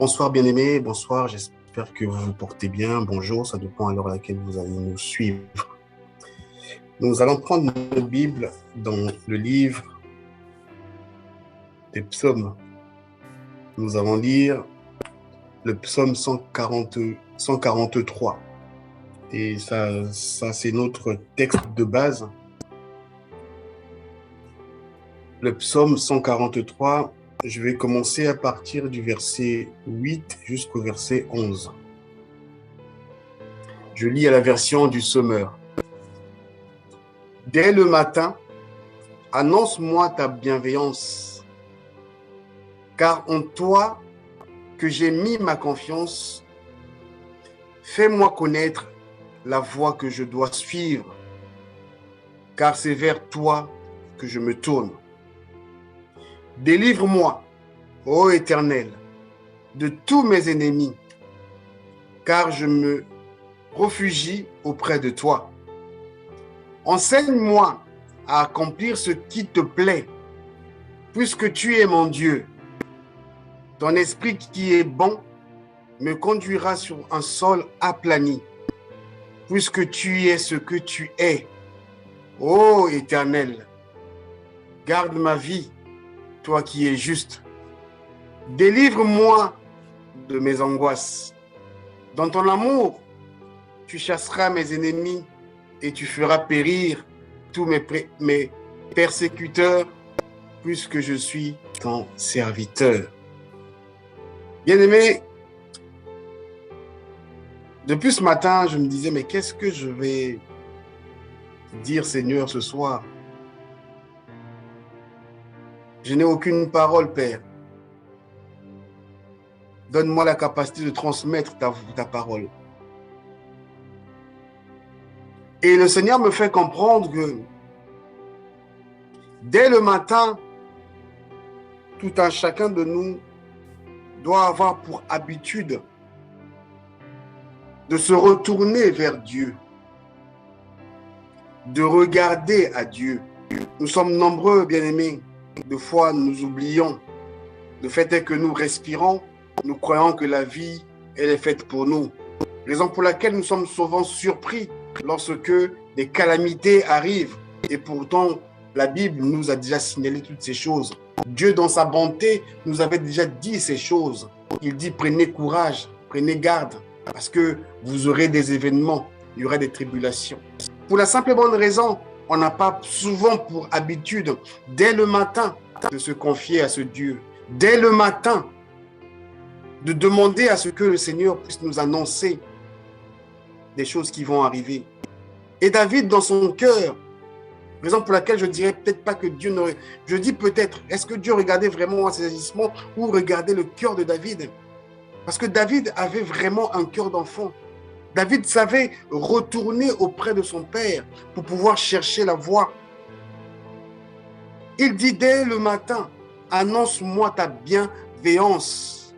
Bonsoir bien-aimés, bonsoir, j'espère que vous vous portez bien. Bonjour, ça dépend à l'heure à laquelle vous allez nous suivre. Nous allons prendre notre Bible dans le livre des psaumes. Nous allons lire le psaume 143. Et ça c'est notre texte de base. Le psaume 143, je vais commencer à partir du verset 8 jusqu'au verset 11. Je lis à la version du Sommeur. Dès le matin, annonce-moi ta bienveillance, car en toi que j'ai mis ma confiance, fais-moi connaître la voie que je dois suivre, car c'est vers toi que je me tourne. Délivre-moi, ô Éternel, de tous mes ennemis, car je me réfugie auprès de toi. Enseigne-moi à accomplir ce qui te plaît, puisque tu es mon Dieu. Ton esprit qui est bon me conduira sur un sol aplani, puisque tu es ce que tu es. Ô Éternel, garde ma vie, toi qui es juste. Délivre-moi de mes angoisses. Dans ton amour, tu chasseras mes ennemis et tu feras périr tous mes persécuteurs, puisque je suis ton serviteur. Bien-aimé, depuis ce matin, je me disais, mais qu'est-ce que je vais dire, Seigneur, ce soir? Je n'ai aucune parole, Père. Donne-moi la capacité de transmettre ta parole. Et le Seigneur me fait comprendre que dès le matin, tout un chacun de nous doit avoir pour habitude de se retourner vers Dieu, de regarder à Dieu. Nous sommes nombreux, bien-aimés. Des fois, nous oublions. Le fait est que nous respirons, nous croyons que la vie, elle est faite pour nous. Raison pour laquelle nous sommes souvent surpris lorsque des calamités arrivent. Et pourtant, la Bible nous a déjà signalé toutes ces choses. Dieu, dans sa bonté, nous avait déjà dit ces choses. Il dit, prenez courage, prenez garde, parce que vous aurez des événements, il y aura des tribulations. Pour la simple et bonne raison, on n'a pas souvent pour habitude, dès le matin, de se confier à ce Dieu. Dès le matin, de demander à ce que le Seigneur puisse nous annoncer des choses qui vont arriver. Et David, dans son cœur, raison pour laquelle je dirais peut-être pas que Dieu n'aurait... Je dis peut-être, est-ce que Dieu regardait vraiment ses agissements ou regardait le cœur de David? Parce que David avait vraiment un cœur d'enfant. David savait retourner auprès de son père pour pouvoir chercher la voie. Il dit dès le matin, annonce-moi ta bienveillance.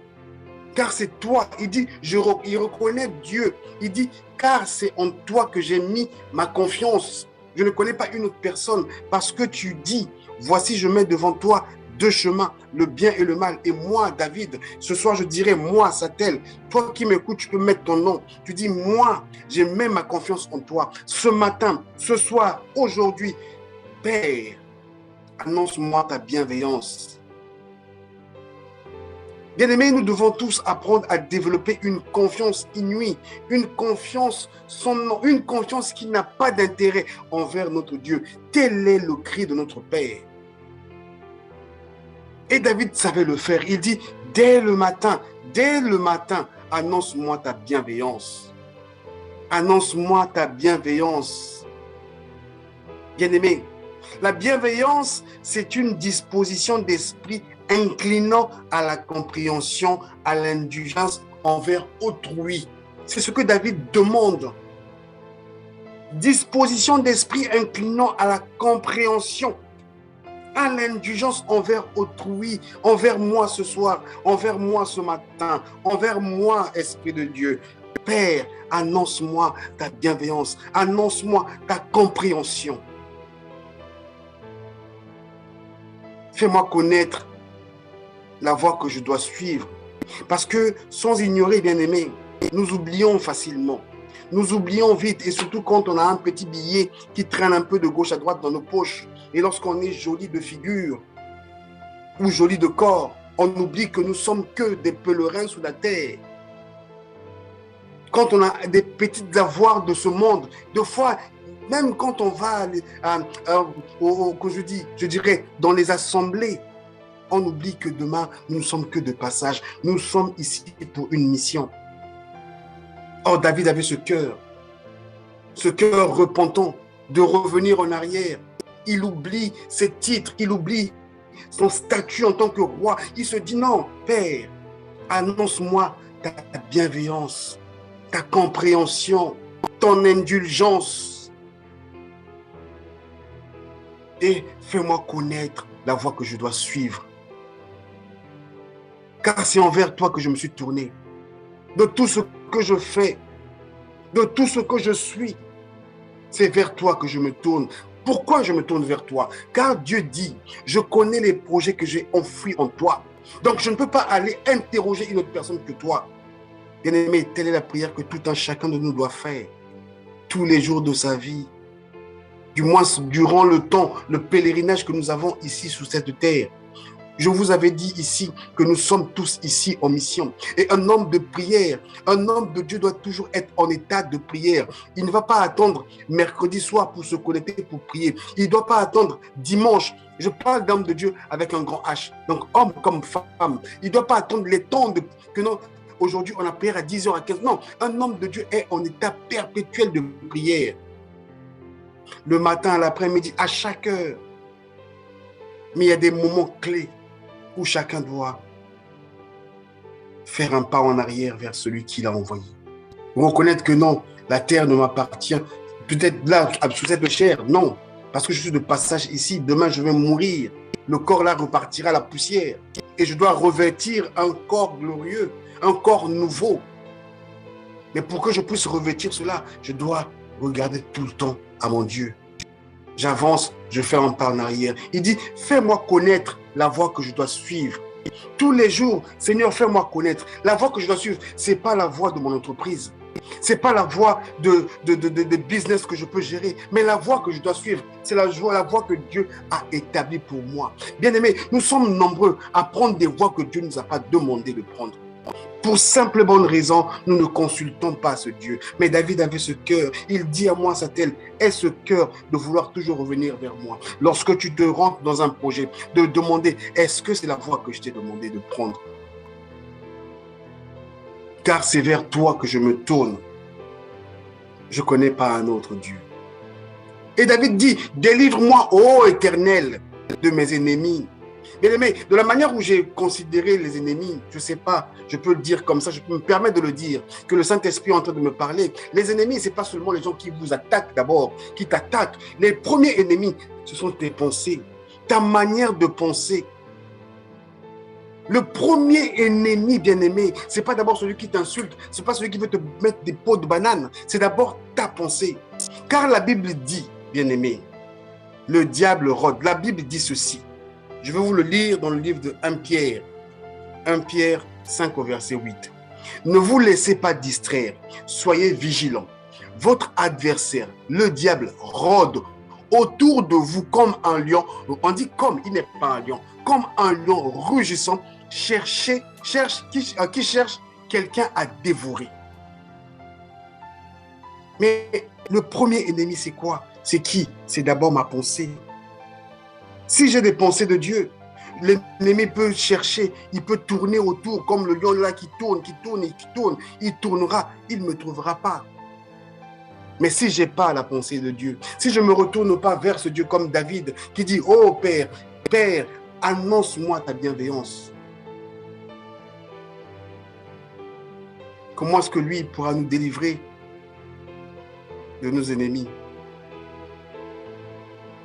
Car c'est toi, il dit, il reconnaît Dieu. Il dit, car c'est en toi que j'ai mis ma confiance. Je ne connais pas une autre personne parce que tu dis, voici je mets devant toi deux chemins, le bien et le mal. Et moi, David, ce soir je dirais, moi, Satel, toi qui m'écoutes, tu peux mettre ton nom. Tu dis, moi, j'ai mis ma confiance en toi. Ce matin, ce soir, aujourd'hui, Père, annonce-moi ta bienveillance. Bien-aimés, nous devons tous apprendre à développer une confiance inouïe, une confiance sans nom, une confiance qui n'a pas d'intérêt envers notre Dieu. Tel est le cri de notre Père. Et David savait le faire. Il dit, dès le matin, annonce-moi ta bienveillance. Annonce-moi ta bienveillance. Bien-aimés, la bienveillance, c'est une disposition d'esprit inclinant à la compréhension, à l'indulgence envers autrui. C'est ce que David demande. Disposition d'esprit inclinant à la compréhension, à l'indulgence envers autrui, envers moi ce soir, envers moi ce matin, envers moi, Esprit de Dieu. Père, annonce-moi ta bienveillance, annonce-moi ta compréhension. Fais-moi connaître la voie que je dois suivre, Parce que sans ignorer, bien-aimé, nous oublions facilement. Nous oublions vite, et surtout quand on a un petit billet qui traîne un peu de gauche à droite dans nos poches. Et lorsqu'on est joli de figure ou joli de corps, on oublie que nous sommes que des pèlerins sous la terre. Quand on a des petites avoirs de ce monde, des fois, même quand on va, je dirais, dans les assemblées, on oublie que demain, nous ne sommes que de passage. Nous sommes ici pour une mission. Or, David avait ce cœur repentant, de revenir en arrière. Il oublie ses titres, il oublie son statut en tant que roi. Il se dit, non, Père, annonce-moi ta bienveillance, ta compréhension, ton indulgence. Et fais-moi connaître la voie que je dois suivre. Car c'est envers toi que je me suis tourné. De tout ce que je fais, de tout ce que je suis, c'est vers toi que je me tourne. Pourquoi je me tourne vers toi? Car Dieu dit, je connais les projets que j'ai enfouis en toi. Donc je ne peux pas aller interroger une autre personne que toi. Bien-aimé, telle est la prière que tout un chacun de nous doit faire tous les jours de sa vie. Du moins durant le temps, le pèlerinage que nous avons ici sur cette terre. Je vous avais dit ici que nous sommes tous ici en mission. Et un homme de prière, un homme de Dieu doit toujours être en état de prière. Il ne va pas attendre mercredi soir pour se connecter, pour prier. Il ne doit pas attendre dimanche. Je parle d'homme de Dieu avec un grand H. Donc homme comme femme. Il ne doit pas attendre les temps que non. Aujourd'hui, on a prière à 10h, à 15h. Non, un homme de Dieu est en état perpétuel de prière. Le matin, à l'après-midi, à chaque heure. Mais il y a des moments clés où chacun doit faire un pas en arrière vers celui qui l'a envoyé. Reconnaître que non, la terre ne m'appartient. Peut-être là, sous cette chair, non. Parce que je suis de passage ici. Demain, je vais mourir. Le corps là repartira à la poussière. Et je dois revêtir un corps glorieux, un corps nouveau. Mais pour que je puisse revêtir cela, je dois regarder tout le temps à mon Dieu. J'avance, je fais un pas en arrière. Il dit, fais-moi connaître la voie que je dois suivre. Tous les jours, Seigneur, fais-moi connaître. La voie que je dois suivre, ce n'est pas la voie de mon entreprise. Ce n'est pas la voie de business que je peux gérer. Mais la voie que je dois suivre, c'est la voie que Dieu a établie pour moi. Bien-aimés, nous sommes nombreux à prendre des voies que Dieu ne nous a pas demandé de prendre. Pour simple bonne raison, nous ne consultons pas ce Dieu. Mais David avait ce cœur. Il dit à moi, Satel, aie ce cœur de vouloir toujours revenir vers moi. Lorsque tu te rentres dans un projet, de demander, est-ce que c'est la voie que je t'ai demandé de prendre? Car c'est vers toi que je me tourne. Je ne connais pas un autre Dieu. Et David dit, délivre-moi, ô Éternel, de mes ennemis. Bien-aimé, de la manière où j'ai considéré les ennemis, je ne sais pas, je peux le dire comme ça, je peux me permettre de le dire, que le Saint-Esprit est en train de me parler. Les ennemis, ce n'est pas seulement les gens qui vous attaquent d'abord, qui t'attaquent. Les premiers ennemis, ce sont tes pensées, ta manière de penser. Le premier ennemi, bien-aimé, ce n'est pas d'abord celui qui t'insulte, ce n'est pas celui qui veut te mettre des pots de banane, c'est d'abord ta pensée. Car la Bible dit, bien-aimé, le diable rôde. La Bible dit ceci. Je vais vous le lire dans le livre de 1 Pierre 5 au verset 8. Ne vous laissez pas distraire, soyez vigilants. Votre adversaire, le diable, rôde autour de vous comme un lion. On dit comme, il n'est pas un lion, comme un lion rugissant, qui cherche quelqu'un à dévorer. Mais le premier ennemi, c'est quoi? C'est qui? C'est d'abord ma pensée. Si j'ai des pensées de Dieu, l'ennemi peut chercher, il peut tourner autour, comme le lion là qui tourne, il tournera, il ne me trouvera pas. Mais si je n'ai pas la pensée de Dieu, si je ne me retourne pas vers ce Dieu comme David, qui dit, oh Père, Père, annonce-moi ta bienveillance. Comment est-ce que lui pourra nous délivrer de nos ennemis?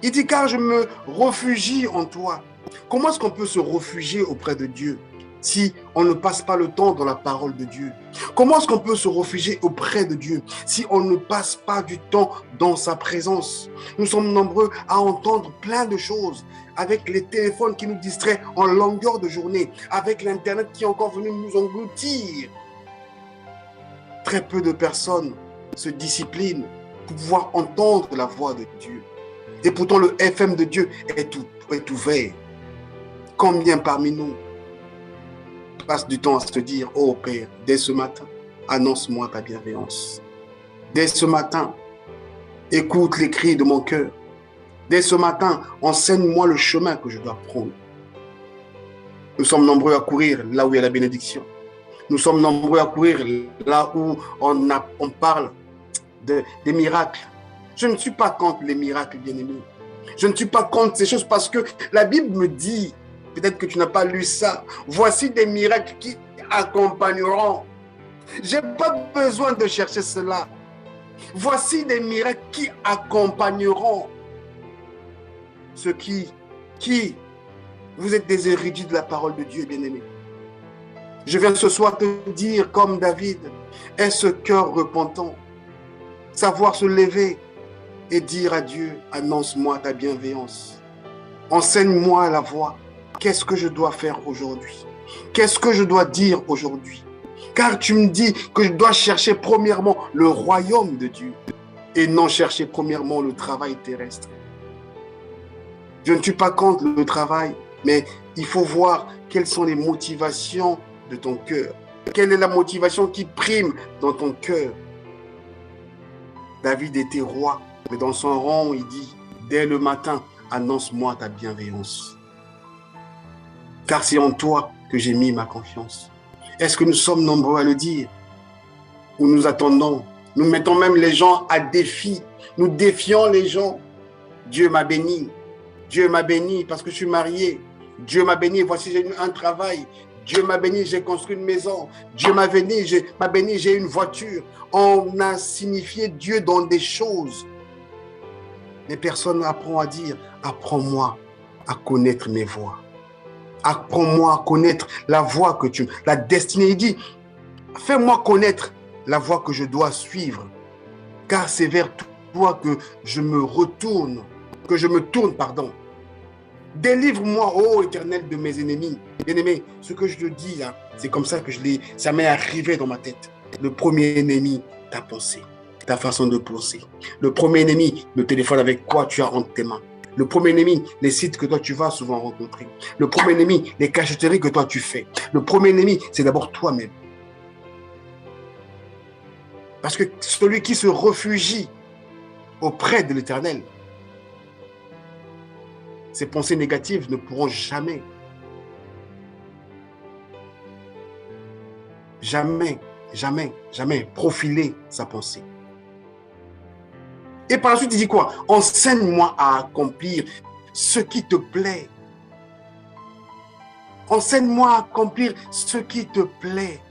Il dit, car je me réfugie en toi. Comment est-ce qu'on peut se réfugier auprès de Dieu? si on ne passe pas le temps dans la parole de Dieu? Comment est-ce qu'on peut se réfugier auprès de Dieu si on ne passe pas du temps dans sa présence? Nous sommes nombreux à entendre plein de choses avec les téléphones qui nous distraient en longueur de journée, avec l'Internet qui est encore venu nous engloutir. Très peu de personnes se disciplinent pour pouvoir entendre la voix de Dieu. Et pourtant, le FM de Dieu est ouvert. Combien parmi nous passe du temps à se dire, oh Père, dès ce matin, annonce-moi ta bienveillance. Dès ce matin, écoute les cris de mon cœur. Dès ce matin, enseigne-moi le chemin que je dois prendre. Nous sommes nombreux à courir là où il y a la bénédiction. Nous sommes nombreux à courir là où on parle des miracles. Je ne suis pas contre les miracles, bien-aimés. Je ne suis pas contre ces choses parce que la Bible me dit, peut-être que tu n'as pas lu ça, voici des miracles qui accompagneront. Je n'ai pas besoin de chercher cela. Voici des miracles qui accompagneront ceux qui vous êtes des érudits de la parole de Dieu, bien-aimés. Je viens ce soir te dire, comme David, aie ce cœur repentant, savoir se lever et dire à Dieu, annonce-moi ta bienveillance. Enseigne-moi la voie. Qu'est-ce que je dois faire aujourd'hui? Qu'est-ce que je dois dire aujourd'hui? Car tu me dis que je dois chercher premièrement le royaume de Dieu et non chercher premièrement le travail terrestre. Je ne suis pas contre le travail, mais il faut voir quelles sont les motivations de ton cœur. Quelle est la motivation qui prime dans ton cœur? David était roi, mais dans son rang, il dit, dès le matin, annonce-moi ta bienveillance. Car c'est en toi que j'ai mis ma confiance. Est-ce que nous sommes nombreux à le dire? Ou nous attendons? Nous mettons même les gens à défi. Nous défions les gens. Dieu m'a béni. Dieu m'a béni parce que je suis marié. Dieu m'a béni, voici j'ai un travail. Dieu m'a béni, j'ai construit une maison. Dieu m'a béni, j'ai une voiture. On a signifié Dieu dans des choses. Mais personne n'apprend à dire, apprends-moi à connaître mes voies. Apprends-moi à connaître la voie que tu... La destinée, il dit, fais-moi connaître la voie que je dois suivre. Car c'est vers toi que je me tourne, pardon. Délivre-moi, ô Éternel, de mes ennemis. Bien-aimé, ce que je te dis là, c'est comme ça que ça m'est arrivé dans ma tête. Le premier ennemi, ta pensée, ta façon de penser. Le premier ennemi, le téléphone avec quoi tu as entre tes mains. Le premier ennemi, les sites que toi tu vas souvent rencontrer. Le premier ennemi, les cachotteries que toi tu fais. Le premier ennemi, c'est d'abord toi-même. Parce que celui qui se réfugie auprès de l'Éternel, ces pensées négatives ne pourront jamais profiler sa pensée. Et par la suite, il dit quoi? Enseigne-moi à accomplir ce qui te plaît. Enseigne-moi à accomplir ce qui te plaît.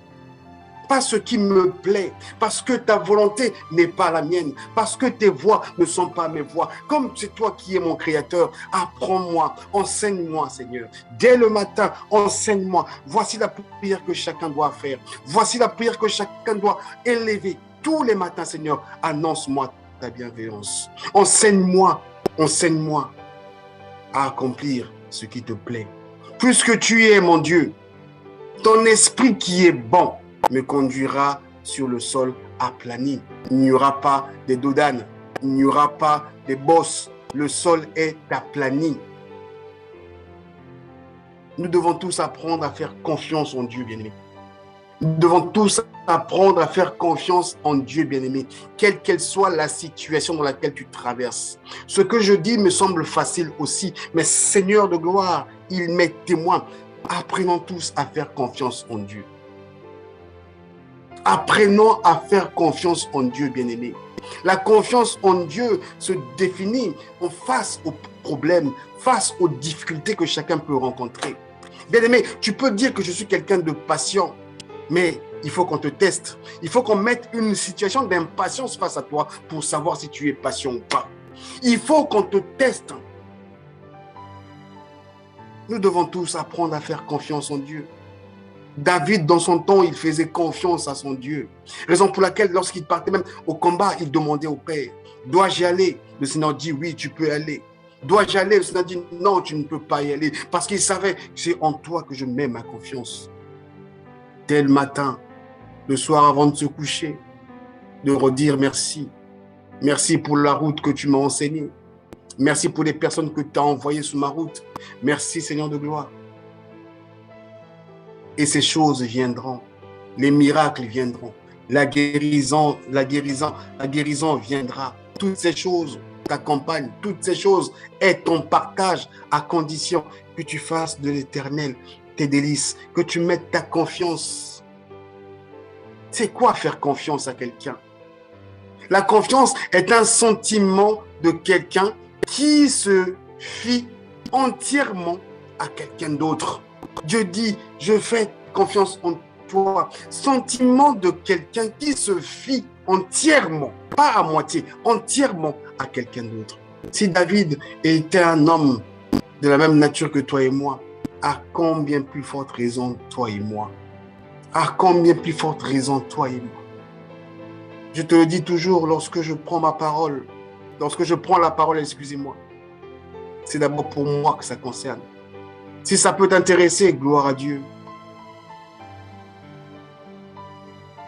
Pas ce qui me plaît, parce que ta volonté n'est pas la mienne, parce que tes voies ne sont pas mes voies. Comme c'est toi qui es mon créateur, apprends-moi, enseigne-moi, Seigneur. Dès le matin, enseigne-moi. Voici la prière que chacun doit faire. Voici la prière que chacun doit élever. Tous les matins, Seigneur, annonce-moi ta bienveillance. Enseigne-moi à accomplir ce qui te plaît. Puisque tu es mon Dieu, ton esprit qui est bon me conduira sur le sol aplani. Il n'y aura pas de dodanes, il n'y aura pas de bosses. Le sol est aplani. Nous devons tous apprendre à faire confiance en Dieu, bien-aimé. Nous devons tous apprendre à faire confiance en Dieu, bien-aimé, quelle qu'elle soit la situation dans laquelle tu traverses. Ce que je dis me semble facile aussi, mais Seigneur de gloire, il m'est témoin. Apprenons tous à faire confiance en Dieu. Apprenons à faire confiance en Dieu, bien-aimé. La confiance en Dieu se définit face aux problèmes, face aux difficultés que chacun peut rencontrer. Bien-aimé, tu peux dire que je suis quelqu'un de patient, mais il faut qu'on te teste. Il faut qu'on mette une situation d'impatience face à toi pour savoir si tu es patient ou pas. Il faut qu'on te teste. Nous devons tous apprendre à faire confiance en Dieu. David, dans son temps, il faisait confiance à son Dieu. Raison pour laquelle, lorsqu'il partait même au combat, il demandait au Père, dois-je y aller? Le Seigneur dit, oui, tu peux y aller. Dois-je y aller? Le Seigneur dit, non, tu ne peux pas y aller. Parce qu'il savait, c'est en toi que je mets ma confiance. Dès le matin, le soir avant de se coucher, de redire merci. Merci pour la route que tu m'as enseignée. Merci pour les personnes que tu as envoyées sur ma route. Merci, Seigneur de gloire. Et ces choses viendront. Les miracles viendront. La guérison viendra. Toutes ces choses t'accompagnent. Toutes ces choses est ton partage à condition que tu fasses de l'Éternel tes délices, que tu mettes ta confiance. C'est quoi faire confiance à quelqu'un? La confiance est un sentiment de quelqu'un qui se fie entièrement à quelqu'un d'autre. Dieu dit, je fais confiance en toi. Sentiment de quelqu'un qui se fie entièrement, pas à moitié, entièrement à quelqu'un d'autre. Si David était un homme de la même nature que toi et moi, à combien plus forte raison toi et moi? À combien plus forte raison toi et moi? Je te le dis toujours lorsque je prends ma parole, lorsque je prends la parole, excusez-moi, c'est d'abord pour moi que ça concerne. Si ça peut t'intéresser, gloire à Dieu.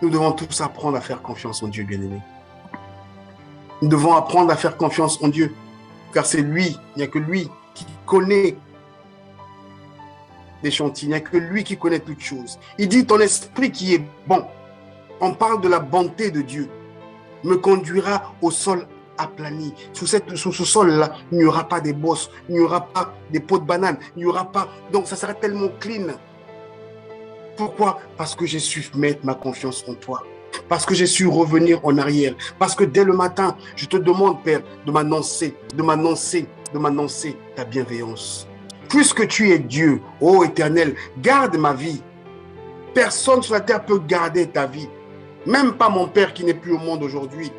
Nous devons tous apprendre à faire confiance en Dieu, bien-aimé. Nous devons apprendre à faire confiance en Dieu, car c'est lui, il n'y a que lui qui connaît les chantiers, il n'y a que lui qui connaît toutes choses. Il dit, ton esprit qui est bon, on parle de la bonté de Dieu, me conduira au sol aplani. Sur ce sol-là, il n'y aura pas des bosses, il n'y aura pas des pots de banane, il n'y aura pas... Donc, ça sera tellement clean. Pourquoi? Parce que j'ai su mettre ma confiance en toi. Parce que j'ai su revenir en arrière. Parce que dès le matin, je te demande, Père, de m'annoncer ta bienveillance. Puisque tu es Dieu, ô Éternel, garde ma vie. Personne sur la terre peut garder ta vie. Même pas mon père qui n'est plus au monde aujourd'hui.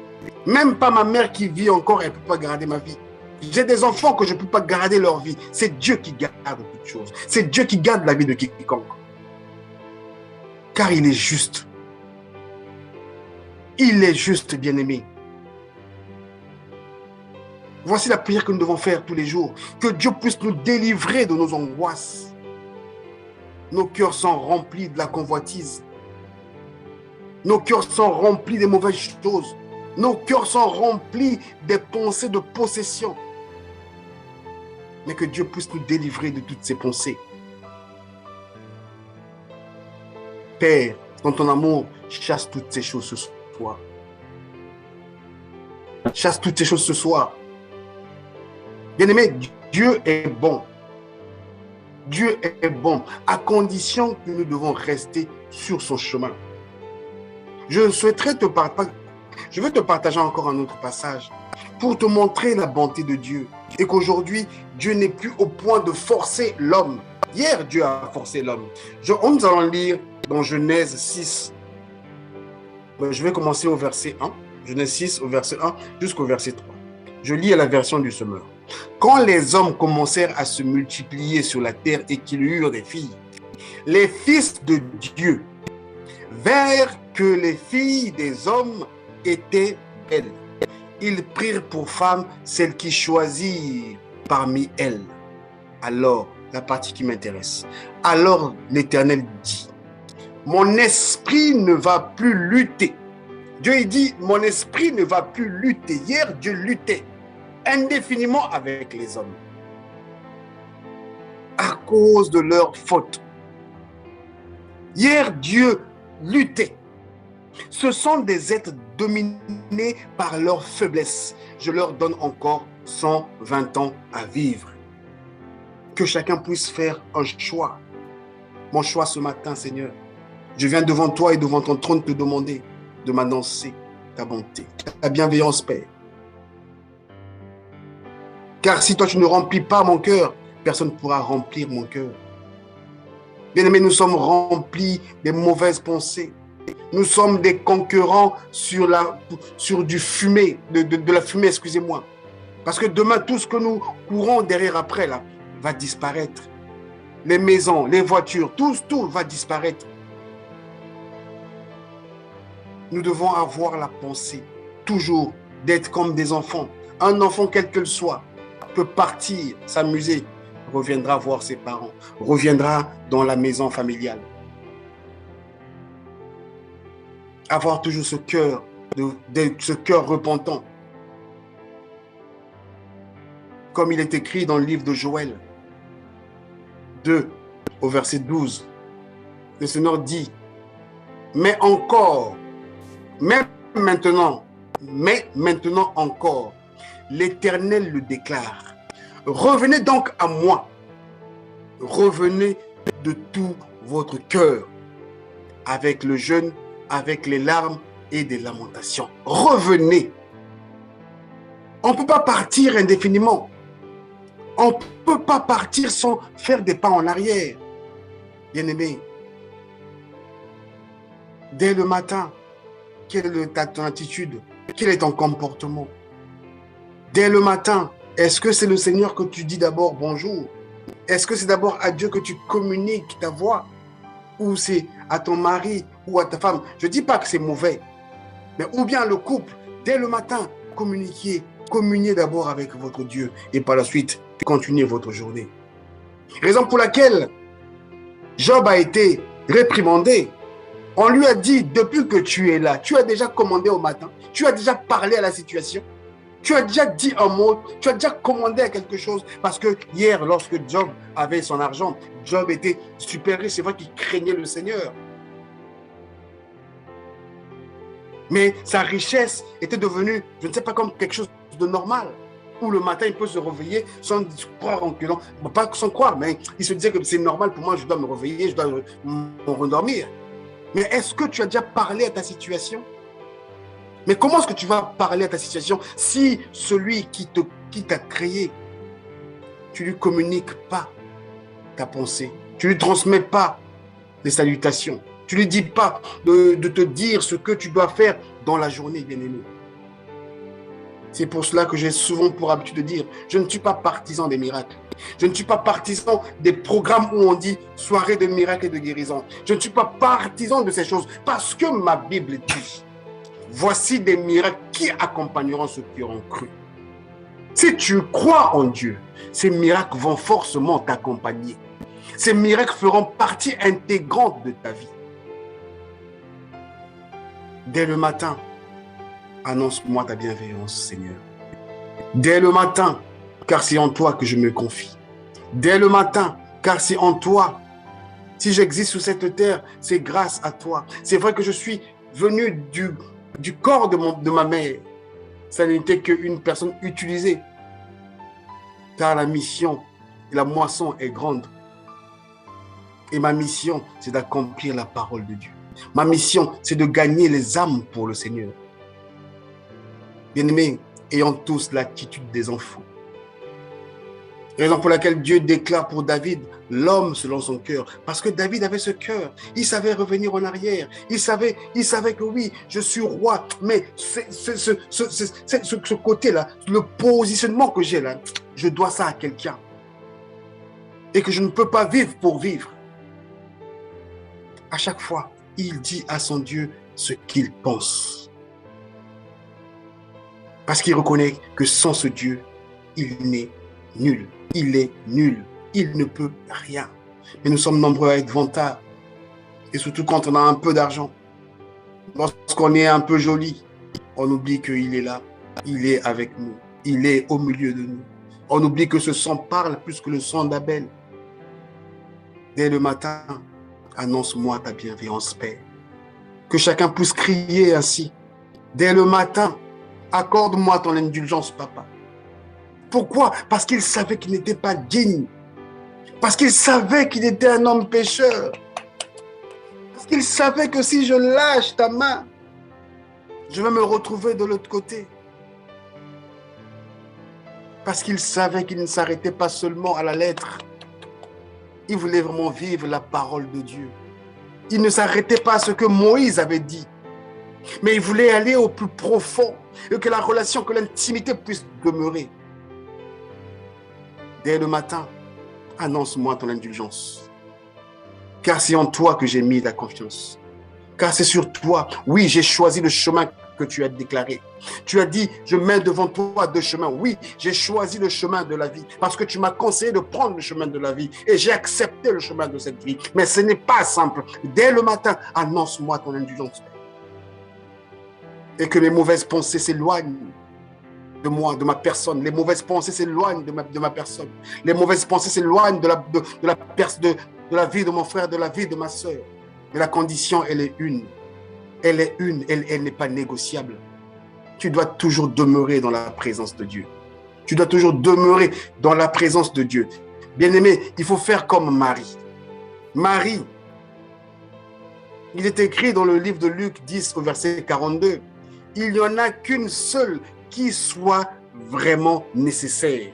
Même pas ma mère qui vit encore, elle ne peut pas garder ma vie. J'ai des enfants que je ne peux pas garder leur vie. C'est Dieu qui garde toutes choses. C'est Dieu qui garde la vie de quiconque. Car il est juste. Il est juste, bien-aimé. Voici la prière que nous devons faire tous les jours. Que Dieu puisse nous délivrer de nos angoisses. Nos cœurs sont remplis de la convoitise. Nos cœurs sont remplis des mauvaises choses. Nos cœurs sont remplis des pensées de possession. Mais que Dieu puisse nous délivrer de toutes ces pensées. Père, dans ton amour, chasse toutes ces choses ce soir. Chasse toutes ces choses ce soir. Bien-aimé, Dieu est bon. Dieu est bon, à condition que nous devons rester sur son chemin. Je veux te partager encore un autre passage pour te montrer la bonté de Dieu et qu'aujourd'hui, Dieu n'est plus au point de forcer l'homme. Hier, Dieu a forcé l'homme. Nous allons lire dans Genèse 6. Je vais commencer au verset 1. Genèse 6, au verset 1 jusqu'au verset 3. Je lis à la version du Semeur. Quand les hommes commencèrent à se multiplier sur la terre et qu'ils eurent des filles, les fils de Dieu virent que les filles des hommes étaient belles. Ils prirent pour femme celles qui choisirent parmi elles. Alors, la partie qui m'intéresse. Alors l'Éternel dit, mon esprit ne va plus lutter. Dieu il dit, mon esprit ne va plus lutter. Hier, Dieu luttait indéfiniment avec les hommes à cause de leurs fautes. Hier, Dieu luttait. Ce sont des êtres dominés par leur faiblesse. Je leur donne encore 120 ans à vivre. Que chacun puisse faire un choix. Mon choix ce matin, Seigneur. Je viens devant toi et devant ton trône te demander de m'annoncer ta bonté, ta bienveillance, Père. Car si toi tu ne remplis pas mon cœur, personne ne pourra remplir mon cœur. Bien-aimés, nous sommes remplis des mauvaises pensées. Nous sommes des concurrents sur du fumée, de la fumée, excusez-moi. Parce que demain, tout ce que nous courons derrière après là, va disparaître. Les maisons, les voitures, tout va disparaître. Nous devons avoir la pensée, toujours, d'être comme des enfants. Un enfant, quel qu'il soit, peut partir, s'amuser, reviendra voir ses parents, reviendra dans la maison familiale. Avoir toujours ce cœur, ce cœur repentant. Comme il est écrit dans le livre de Joël 2, au verset 12, le Seigneur dit, mais encore, mais maintenant encore, l'Éternel le déclare. Revenez donc à moi. Revenez de tout votre cœur, avec le jeûne, avec les larmes et des lamentations. Revenez. On ne peut pas partir indéfiniment. On ne peut pas partir sans faire des pas en arrière. Bien-aimé, dès le matin, quelle est ton attitude? Quel est ton comportement? Dès le matin, est-ce que c'est le Seigneur que tu dis d'abord bonjour? Est-ce que c'est d'abord à Dieu que tu communiques ta voix? Ou c'est à ton mari ou à ta femme? Je ne dis pas que c'est mauvais, mais ou bien le couple, dès le matin, communiez d'abord avec votre Dieu et par la suite, continuez votre journée. Raison pour laquelle Job a été réprimandé. On lui a dit, depuis que tu es là, tu as déjà commandé au matin, tu as déjà parlé à la situation, tu as déjà dit un mot, tu as déjà commandé à quelque chose. Parce que hier, lorsque Job avait son argent, Job était super riche, c'est vrai qu'il craignait le Seigneur. Mais sa richesse était devenue, je ne sais pas, comme quelque chose de normal. Où le matin, il peut se réveiller sans croire en que non, pas sans croire, mais il se disait que c'est normal pour moi, je dois me réveiller, je dois me rendormir. Mais est-ce que tu as déjà parlé à ta situation? Mais comment est-ce que tu vas parler à ta situation si celui qui t'a créé, tu ne lui communiques pas ta pensée, tu ne lui transmets pas des salutations, tu ne lui dis pas de te dire ce que tu dois faire dans la journée, bien-aimé. C'est pour cela que j'ai souvent pour habitude de dire, je ne suis pas partisan des miracles. Je ne suis pas partisan des programmes où on dit soirée de miracles et de guérison. Je ne suis pas partisan de ces choses parce que ma Bible dit, voici des miracles qui accompagneront ceux qui auront cru. Si tu crois en Dieu, ces miracles vont forcément t'accompagner. Ces miracles feront partie intégrante de ta vie. Dès le matin, annonce-moi ta bienveillance, Seigneur. Dès le matin, car c'est en toi que je me confie. Dès le matin, car c'est en toi. Si j'existe sur cette terre, c'est grâce à toi. C'est vrai que je suis venu du corps de ma mère. Ça n'était qu'une personne utilisée. Car la mission, la moisson est grande. Et ma mission, c'est d'accomplir la parole de Dieu. Ma mission, c'est de gagner les âmes pour le Seigneur. Bien-aimés, ayons tous l'attitude des enfants. Raison pour laquelle Dieu déclare pour David l'homme selon son cœur. Parce que David avait ce cœur. Il savait revenir en arrière. Il savait que oui, je suis roi. Mais ce côté-là, le positionnement que j'ai là, je dois ça à quelqu'un. Et que je ne peux pas vivre pour vivre. À chaque fois, il dit à son Dieu ce qu'il pense. Parce qu'il reconnaît que sans ce Dieu, il n'est nul. Il est nul. Il ne peut rien. Mais nous sommes nombreux à être vantards. Et surtout quand on a un peu d'argent. Lorsqu'on est un peu joli, on oublie qu'il est là. Il est avec nous. Il est au milieu de nous. On oublie que ce sang parle plus que le sang d'Abel. Dès le matin, annonce-moi ta bienveillance, Père. Que chacun puisse crier ainsi. Dès le matin, accorde-moi ton indulgence, Papa. Pourquoi? Parce qu'il savait qu'il n'était pas digne. Parce qu'il savait qu'il était un homme pécheur. Parce qu'il savait que si je lâche ta main, je vais me retrouver de l'autre côté. Parce qu'il savait qu'il ne s'arrêtait pas seulement à la lettre. Il voulait vraiment vivre la parole de Dieu. Il ne s'arrêtait pas à ce que Moïse avait dit. Mais il voulait aller au plus profond et que la relation, que l'intimité puisse demeurer. Dès le matin, annonce-moi ton indulgence. Car c'est en toi que j'ai mis la confiance. car c'est sur toi. Oui, j'ai choisi le chemin que tu as déclaré. Tu as dit, je mets devant toi deux chemins. Oui, j'ai choisi le chemin de la vie parce que tu m'as conseillé de prendre le chemin de la vie et j'ai accepté le chemin de cette vie. Mais ce n'est pas simple. Dès le matin, annonce-moi ton indulgence. Et que mes mauvaises pensées s'éloignent de moi, de ma personne. Les mauvaises pensées s'éloignent de ma personne. Les mauvaises pensées s'éloignent de la vie de mon frère, de la vie de ma soeur. Mais la condition, elle est une. Elle est une, elle n'est pas négociable. Tu dois toujours demeurer dans la présence de Dieu. Tu dois toujours demeurer dans la présence de Dieu. Bien-aimé, il faut faire comme Marie. Marie, il est écrit dans le livre de Luc 10 au verset 42, il n'y en a qu'une seule qui soit vraiment nécessaire.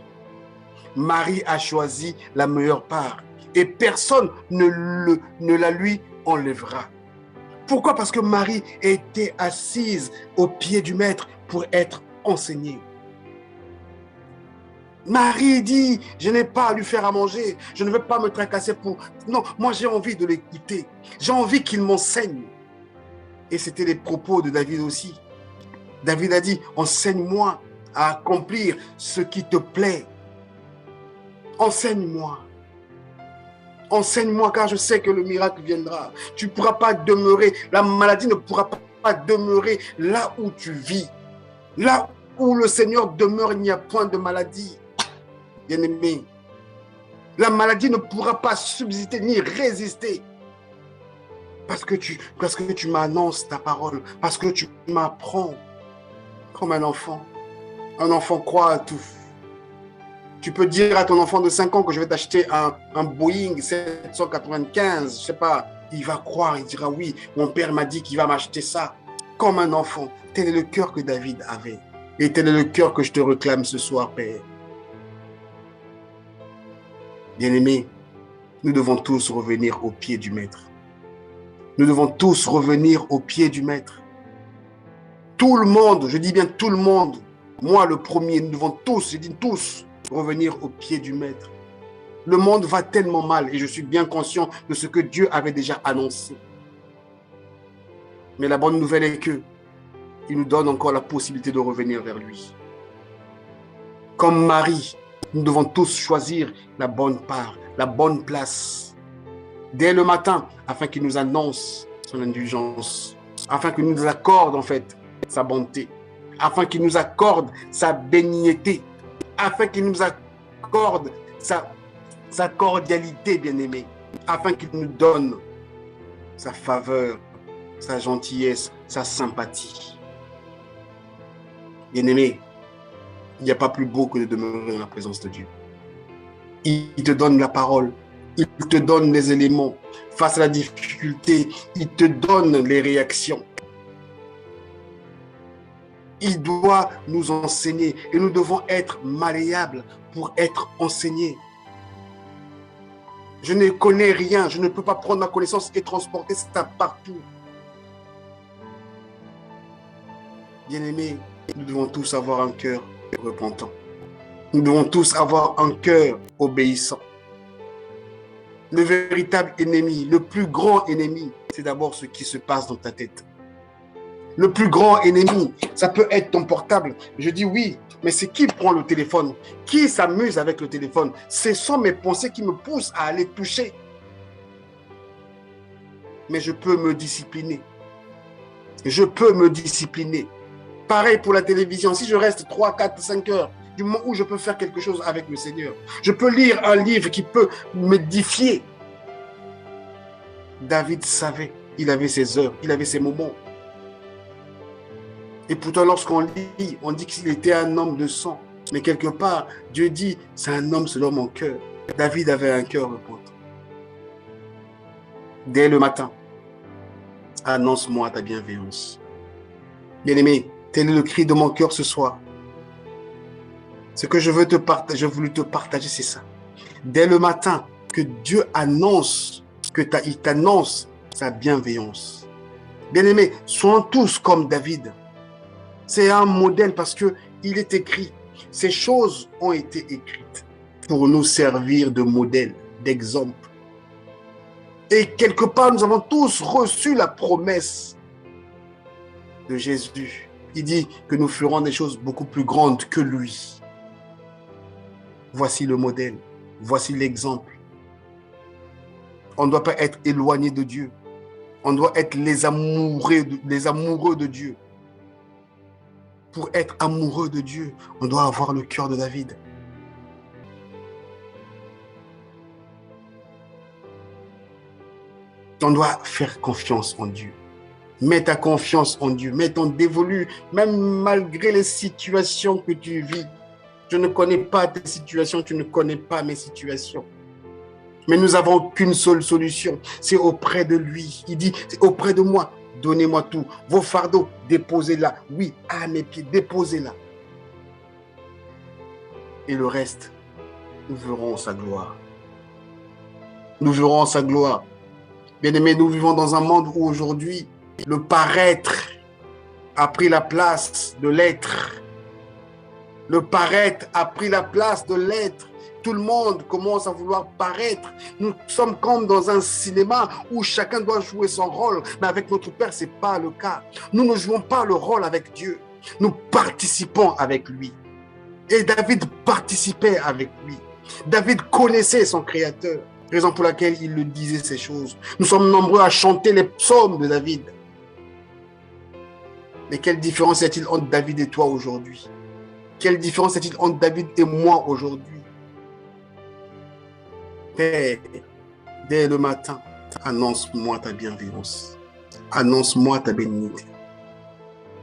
Marie a choisi la meilleure part et personne ne la lui enlèvera. Pourquoi? Parce que Marie était assise au pied du maître pour être enseignée. Marie dit, je n'ai pas à lui faire à manger, je ne veux pas me tracasser pour... Non, moi j'ai envie de l'écouter, j'ai envie qu'il m'enseigne. Et c'était les propos de David aussi. David a dit, enseigne-moi à accomplir ce qui te plaît. Enseigne-moi. Enseigne-moi car je sais que le miracle viendra. Tu ne pourras pas demeurer, la maladie ne pourra pas demeurer là où tu vis. Là où le Seigneur demeure, il n'y a point de maladie. Bien-aimé, la maladie ne pourra pas subsister ni résister. Parce que tu m'annonces ta parole, parce que tu m'apprends comme un enfant. Un enfant croit à tout. Tu peux dire à ton enfant de 5 ans que je vais t'acheter un Boeing 795, je ne sais pas, il va croire, il dira oui, mon père m'a dit qu'il va m'acheter ça. Comme un enfant, tel est le cœur que David avait. Et tel est le cœur que je te réclame ce soir, Père. Bien-aimés, nous devons tous revenir au pied du Maître. Nous devons tous revenir au pied du Maître. Tout le monde, je dis bien tout le monde, moi le premier, nous devons tous, je dis tous, revenir au pied du Maître. Le monde va tellement mal et je suis bien conscient de ce que Dieu avait déjà annoncé. Mais la bonne nouvelle est que il nous donne encore la possibilité de revenir vers lui. Comme Marie, nous devons tous choisir la bonne part, la bonne place. Dès le matin, afin qu'il nous annonce son indulgence, afin qu'il nous accorde en fait sa bonté, afin qu'il nous accorde sa bénignité, afin qu'il nous accorde sa cordialité, bien-aimé, afin qu'il nous donne sa faveur, sa gentillesse, sa sympathie. Bien-aimé, il n'y a pas plus beau que de demeurer dans la présence de Dieu. Il te donne la parole, il te donne les éléments. Face à la difficulté, il te donne les réactions. Il doit nous enseigner et nous devons être malléables pour être enseignés. Je ne connais rien, je ne peux pas prendre ma connaissance et transporter ça partout. Bien-aimés, nous devons tous avoir un cœur repentant. Nous devons tous avoir un cœur obéissant. Le véritable ennemi, le plus grand ennemi, c'est d'abord ce qui se passe dans ta tête. Le plus grand ennemi, ça peut être ton portable. Je dis oui, mais c'est qui prend le téléphone? Qui s'amuse avec le téléphone? Ce sont mes pensées qui me poussent à aller toucher. Mais je peux me discipliner. Je peux me discipliner. Pareil pour la télévision. Si je reste 3, 4, 5 heures, du moment où je peux faire quelque chose avec le Seigneur, je peux lire un livre qui peut m'édifier. David savait, il avait ses heures, il avait ses moments. Et pourtant, lorsqu'on lit, on dit qu'il était un homme de sang. Mais quelque part, Dieu dit, c'est un homme selon mon cœur. David avait un cœur repentant. Dès le matin, annonce-moi ta bienveillance. Bien-aimé, tel est le cri de mon cœur ce soir. Ce que je veux te partager, je voulais te partager, c'est ça. Dès le matin, que Dieu annonce, il t'annonce sa bienveillance. Bien-aimé, soyons tous comme David. C'est un modèle parce qu'il est écrit. Ces choses ont été écrites pour nous servir de modèle, d'exemple. Et quelque part, nous avons tous reçu la promesse de Jésus. Il dit que nous ferons des choses beaucoup plus grandes que lui. Voici le modèle. Voici l'exemple. On ne doit pas être éloigné de Dieu. On doit être les amoureux de Dieu. Pour être amoureux de Dieu, on doit avoir le cœur de David. On doit faire confiance en Dieu. Mets ta confiance en Dieu. Mets ton dévolu, même malgré les situations que tu vis. Je ne connais pas tes situations, tu ne connais pas mes situations. Mais nous n'avons qu'une seule solution, c'est auprès de lui. Il dit, c'est auprès de moi, donnez-moi tout. Vos fardeaux, déposez-la. Oui, à mes pieds, déposez-la. Et le reste, nous verrons sa gloire. Nous verrons sa gloire. Bien-aimés, nous vivons dans un monde où aujourd'hui, le paraître a pris la place de l'être. Le paraître a pris la place de l'être. Tout le monde commence à vouloir paraître. Nous sommes comme dans un cinéma où chacun doit jouer son rôle. Mais avec notre Père, ce n'est pas le cas. Nous ne jouons pas le rôle avec Dieu. Nous participons avec lui. Et David participait avec lui. David connaissait son Créateur. Raison pour laquelle il le disait ces choses. Nous sommes nombreux à chanter les psaumes de David. Mais quelle différence y a-t-il entre David et toi aujourd'hui? Quelle différence y a-t-il entre David et moi aujourd'hui? Père, dès le matin, annonce-moi ta bienveillance. Annonce-moi ta bénignité.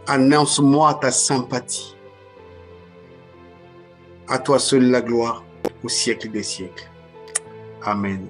Annonce-moi ta sympathie. À toi seul la gloire au siècle des siècles. Amen.